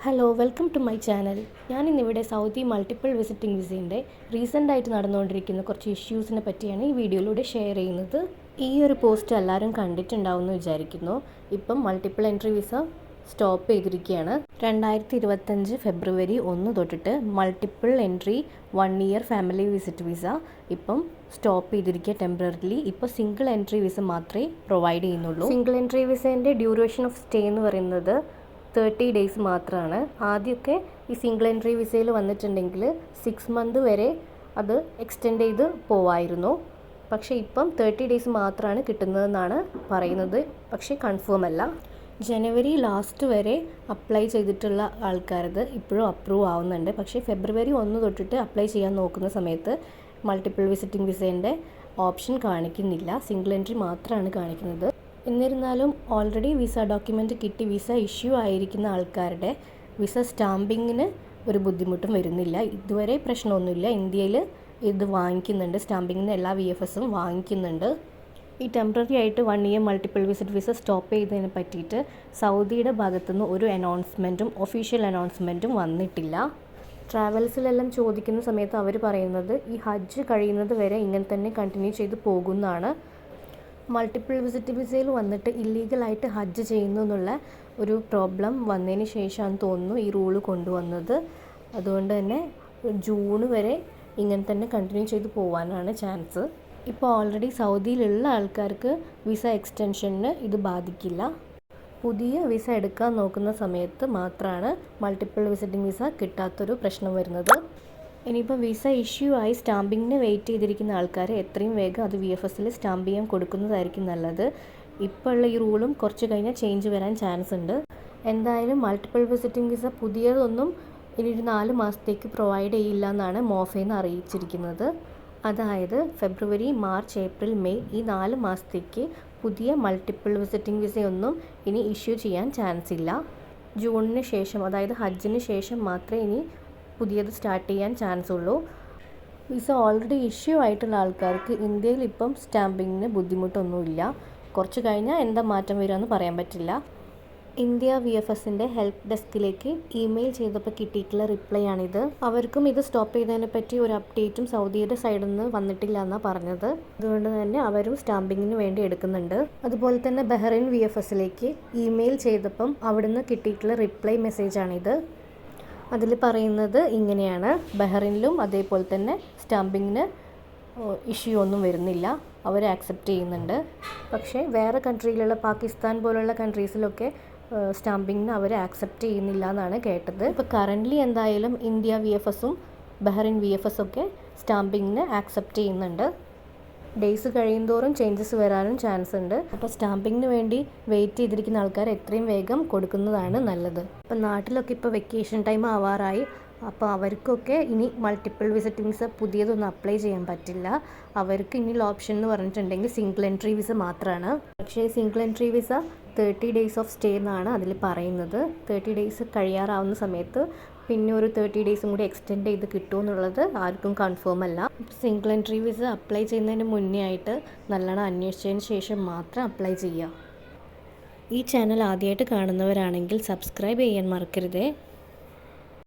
Hello welcome to my channel. ഞാനിന്നിവിടെ Saudi multiple visiting വിസയുടെ റീസെൻ്റായിട്ട് നടന്നുകൊണ്ടിരിക്കുന്ന കുറച്ച് ഇഷ്യൂസിനെ പറ്റിയാണ് ഈ വീഡിയോയിലൂടെ ഷെയർ ചെയ്യുന്നത്. ഈ ഒരു പോസ്റ്റ് എല്ലാവരും കണ്ടിട്ടുണ്ടാവുമെന്ന് വിചാരിക്കുന്നു. ഇപ്പം മൾട്ടിപ്പിൾ എൻട്രി വിസ സ്റ്റോപ്പ് ചെയ്തിരിക്കുകയാണ്. 2025 ഫെബ്രുവരി 1 തൊട്ടിട്ട് multiple entry 1 year family visit visa ഇപ്പം സ്റ്റോപ്പ് ചെയ്തിരിക്കുക ടെമ്പററിലി. ഇപ്പോൾ സിംഗിൾ എൻട്രി വിസ മാത്രമേ പ്രൊവൈഡ് ചെയ്യുന്നുള്ളൂ. സിംഗിൾ എൻട്രി വിസേൻ്റെ ഡ്യൂറേഷൻ ഓഫ് സ്റ്റേ എന്ന് പറയുന്നത് 30 ഡേയ്സ് മാത്രമാണ്. ആദ്യമൊക്കെ ഈ സിംഗിൾ എൻട്രി വിസയിൽ വന്നിട്ടുണ്ടെങ്കിൽ 6 മന്ത് വരെ അത് എക്സ്റ്റെൻഡ് ചെയ്ത് പോവായിരുന്നു. പക്ഷേ ഇപ്പം 30 ഡേയ്സ് മാത്രമാണ് കിട്ടുന്നതെന്നാണ് പറയുന്നത്. പക്ഷേ കൺഫേം അല്ല. ജനുവരി ലാസ്റ്റ് വരെ അപ്ലൈ ചെയ്തിട്ടുള്ള ആൾക്കാരത് ഇപ്പോഴും അപ്രൂവ് ആവുന്നുണ്ട്. പക്ഷേ ഫെബ്രുവരി 1 തൊട്ടിട്ട് അപ്ലൈ ചെയ്യാൻ നോക്കുന്ന സമയത്ത് മൾട്ടിപ്പിൾ വിസിറ്റിംഗ് വിസേൻ്റെ ഓപ്ഷൻ കാണിക്കുന്നില്ല, സിംഗിൾ എൻട്രി മാത്രമാണ് കാണിക്കുന്നത്. എന്നിരുന്നാലും ഓൾറെഡി വിസ ഡോക്യുമെൻ്റ് കിട്ടി വിസ ഇഷ്യൂ ആയിരിക്കുന്ന ആൾക്കാരുടെ വിസ സ്റ്റാമ്പിങ്ങിന് ഒരു ബുദ്ധിമുട്ടും വരുന്നില്ല. ഇതുവരെ പ്രശ്നമൊന്നുമില്ല. ഇന്ത്യയിൽ ഇത് വാങ്ങിക്കുന്നുണ്ട്, സ്റ്റാമ്പിങ്ങിന് എല്ലാ VFSും വാങ്ങിക്കുന്നുണ്ട്. ഈ ടെമ്പററി ആയിട്ട് 1 year multiple visit visa stop ചെയ്തതിനെ പറ്റിയിട്ട് സൗദിയുടെ ഭാഗത്തുനിന്ന് ഒരു അനൗൺസ്മെൻറ്റും ഒഫീഷ്യൽ അനൗൺസ്മെൻറ്റും വന്നിട്ടില്ല. ട്രാവൽസിലെല്ലാം ചോദിക്കുന്ന സമയത്ത് അവർ പറയുന്നത് ഈ ഹജ്ജ് കഴിയുന്നത് വരെ ഇങ്ങനെ തന്നെ കണ്ടിന്യൂ ചെയ്ത് പോകുന്നതാണ്. മൾട്ടിപ്പിൾ വിസിറ്റ് വിസയിൽ വന്നിട്ട് ഇല്ലീഗലായിട്ട് ഹജ്ജ് ചെയ്യുന്നു എന്നുള്ള ഒരു പ്രോബ്ലം വന്നതിന് ശേഷമാണ് തോന്നുന്നു ഈ റൂള് കൊണ്ടുവന്നത്. അതുകൊണ്ട് തന്നെ ജൂൺ വരെ ഇങ്ങനെ തന്നെ കണ്ടിന്യൂ ചെയ്ത് പോകാനാണ് ചാൻസ്. ഇപ്പോൾ ഓൾറെഡി സൗദിയിലുള്ള ആൾക്കാർക്ക് വിസ എക്സ്റ്റൻഷന് ഇത് ബാധിക്കില്ല. പുതിയ വിസ എടുക്കാൻ നോക്കുന്ന സമയത്ത് മാത്രമാണ് മൾട്ടിപ്പിൾ വിസിറ്റിംഗ് വിസ കിട്ടാത്തൊരു പ്രശ്നം വരുന്നത്. ഇനിയിപ്പോൾ വിസ ഇഷ്യൂ ആയി സ്റ്റാമ്പിങ്ങിന് വെയിറ്റ് ചെയ്തിരിക്കുന്ന ആൾക്കാർ എത്രയും വേഗം അത് VFSൽ സ്റ്റാമ്പ് ചെയ്യാൻ കൊടുക്കുന്നതായിരിക്കും നല്ലത്. ഇപ്പോൾ ഉള്ള ഈ റൂളും കുറച്ച് കഴിഞ്ഞാൽ ചേഞ്ച് വരാൻ ചാൻസ് ഉണ്ട്. എന്തായാലും മൾട്ടിപ്പിൾ വിസിറ്റിംഗ് വിസ പുതിയതൊന്നും ഇനി ഒരു 4 മാസത്തേക്ക് പ്രൊവൈഡ് ചെയ്യില്ല എന്നാണ് മോഫേന്ന് അറിയിച്ചിരിക്കുന്നത്. അതായത് ഫെബ്രുവരി, മാർച്ച്, ഏപ്രിൽ, മെയ് ഈ 4 മാസത്തേക്ക് പുതിയ മൾട്ടിപ്പിൾ വിസിറ്റിംഗ് വിസയൊന്നും ഇനി ഇഷ്യൂ ചെയ്യാൻ ചാൻസ് ഇല്ല. ജൂണിന് ശേഷം, അതായത് ഹജ്ജിന് ശേഷം മാത്രമേ ഇനി പുതിയത് സ്റ്റാർട്ട് ചെയ്യാൻ ചാൻസ് ഉള്ളൂ. വിസ ഓൾറെഡി ഇഷ്യൂ ആയിട്ടുള്ള ആൾക്കാർക്ക് ഇന്ത്യയിൽ ഇപ്പം സ്റ്റാമ്പിങ്ങിന് ബുദ്ധിമുട്ടൊന്നുമില്ല. കുറച്ച് കഴിഞ്ഞാൽ എന്താ മാറ്റം വരികയെന്ന് പറയാൻ പറ്റില്ല. ഇന്ത്യ VFSൻ്റെ ഹെൽപ്പ് ഡെസ്കിലേക്ക് ഇമെയിൽ ചെയ്തപ്പോൾ കിട്ടിയിട്ടുള്ള റിപ്ലൈ ആണിത്. അവർക്കും ഇത് സ്റ്റോപ്പ് ചെയ്തതിനെ പറ്റി ഒരു അപ്ഡേറ്റും സൗദിയുടെ സൈഡിൽ നിന്ന് വന്നിട്ടില്ല എന്നാണ് പറഞ്ഞത്. അതുകൊണ്ട് തന്നെ അവരും സ്റ്റാമ്പിങ്ങിന് വേണ്ടി എടുക്കുന്നുണ്ട്. അതുപോലെ തന്നെ ബഹ്റൈൻ VFSലേക്ക് ഇമെയിൽ ചെയ്തപ്പം അവിടുന്ന് കിട്ടിയിട്ടുള്ള റിപ്ലൈ മെസ്സേജാണിത്. അതിൽ പറയുന്നത് ഇങ്ങനെയാണ്: ബഹ്റൈനിലും അതേപോലെ തന്നെ സ്റ്റാമ്പിങ്ങിന് ഇഷ്യൂ ഒന്നും വരുന്നില്ല, അവർ ആക്സെപ്റ്റ് ചെയ്യുന്നുണ്ട്. പക്ഷേ വേറെ കൺട്രിയിലുള്ള പാകിസ്ഥാൻ പോലുള്ള കൺട്രീസിലൊക്കെ സ്റ്റാമ്പിങ്ങിന് അവർ ആക്സെപ്റ്റ് ചെയ്യുന്നില്ല എന്നാണ് കേട്ടത്. ഇപ്പോൾ കറൻ്റ്ലി എന്തായാലും ഇന്ത്യ VFSും ബഹ്റൈൻ VFSൊക്കെ സ്റ്റാമ്പിങ്ങിന് ആക്സെപ്റ്റ് ചെയ്യുന്നുണ്ട്. ഡേയ്സ് കഴിയുന്തോറും ചേഞ്ചസ് വരാനും ചാൻസ് ഉണ്ട്. അപ്പോൾ സ്റ്റാമ്പിങ്ങിന് വേണ്ടി വെയിറ്റ് ചെയ്തിരിക്കുന്ന ആൾക്കാർ എത്രയും വേഗം കൊടുക്കുന്നതാണ് നല്ലത്. അപ്പോൾ നാട്ടിലൊക്കെ ഇപ്പോൾ വെക്കേഷൻ ടൈം ആവാറായി. അപ്പോൾ അവർക്കൊക്കെ ഇനി മൾട്ടിപ്പിൾ വിസിറ്റിംഗ് വിസ പുതിയതൊന്നും അപ്ലൈ ചെയ്യാൻ പറ്റില്ല. അവർക്ക് ഇനിയുള്ള ഓപ്ഷൻ എന്ന് പറഞ്ഞിട്ടുണ്ടെങ്കിൽ സിംഗിൾ എൻട്രി വിസ മാത്രമാണ്. പക്ഷേ single entry visa 30 days of stay എന്നാണ് അതിൽ പറയുന്നത്. 30 ഡേയ്സ് കഴിയാറാവുന്ന സമയത്ത് പിന്നെ ഒരു 30 ഡേയ്സും കൂടി എക്സ്റ്റെൻഡ് ചെയ്ത് കിട്ടുമെന്നുള്ളത് ആർക്കും കൺഫേം അല്ല. സിംഗിൾ എൻട്രി വിസ അപ്ലൈ ചെയ്യുന്നതിന് മുന്നേ ആയിട്ട് നല്ലോണം അന്വേഷിച്ചതിന് ശേഷം മാത്രം അപ്ലൈ ചെയ്യുക. ഈ ചാനൽ ആദ്യമായിട്ട് കാണുന്നവരാണെങ്കിൽ സബ്സ്ക്രൈബ് ചെയ്യാൻ മറക്കരുതേ.